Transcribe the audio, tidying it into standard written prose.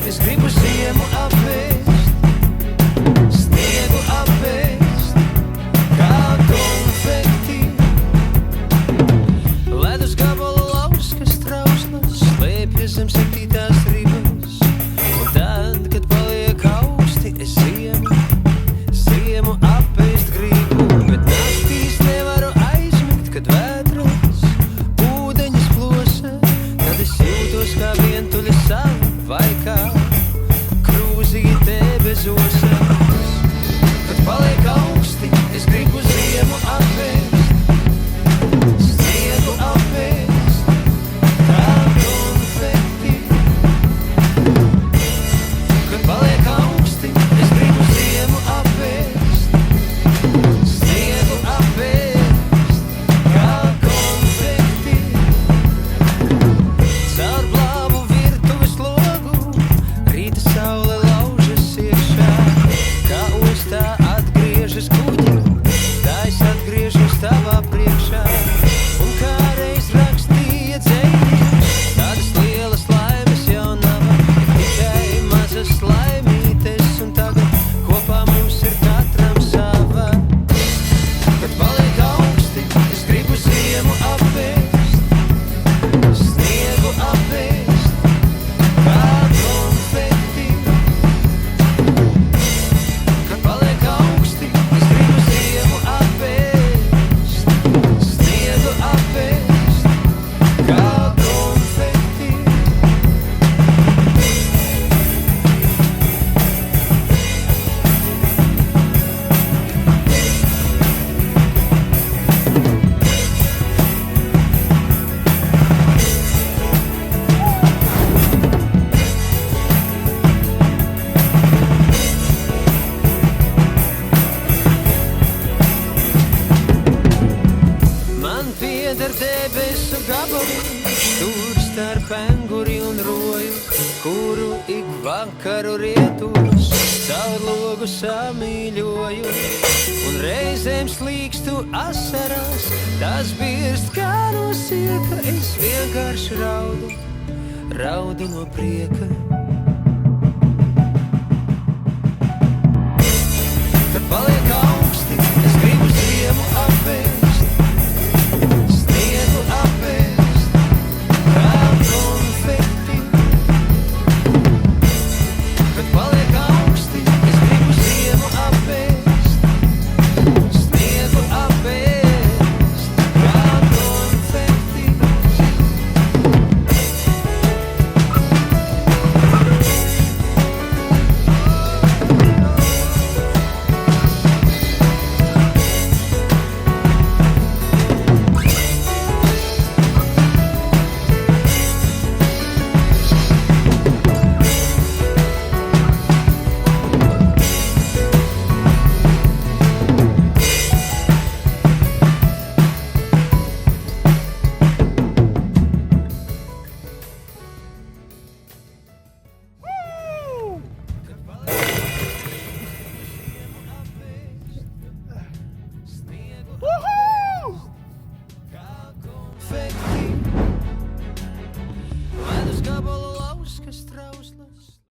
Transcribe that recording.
Es gribu ziemu apēst, sniegu apēst, kā konfekti. Ledus gabalu lauskas trauslas slēpjas zem 7. ribas. Un tad, kad paliek augsti, es ziemu apēst gribu. Bet naktīs nevaru aizmigt, kad vētras ūdeņas plosa. Tad es jūtos kā vientuļa sala vai kā krūzīte bez osas. Kad paliek augsti, es gribu ziemu apēst, sniegu apēst, kā konfekti. Kad paliek augsti, es gribu ziemu apēst, sniegu apēst, kā konfekti. Caur blāvu virtuves logu rīta saule laužas iekšā, kā ostā atgriežas kuģi, tā es atgriežos tavā priekšā. Un kā reiz rakstīja dzējas, tādas lielas laimes jau nav, tikai mazas laimītes, un tagad kopā mums ir katram sava. Kad paliek augsti, es gribu ziemu apēst, sniegu apēst, kā konfekti. Kad paliek augsti, es gribu ziemu apēst, sniegu apēst, kā konfekti. Man pieder debesu gabaliņš, tur starp enguri un roju, kuru ik vakaru rietos caur logu samīļoju. Un reizēm slīkstu asarās, tas birst kā no sieka, es vienkārši raudu no prieka.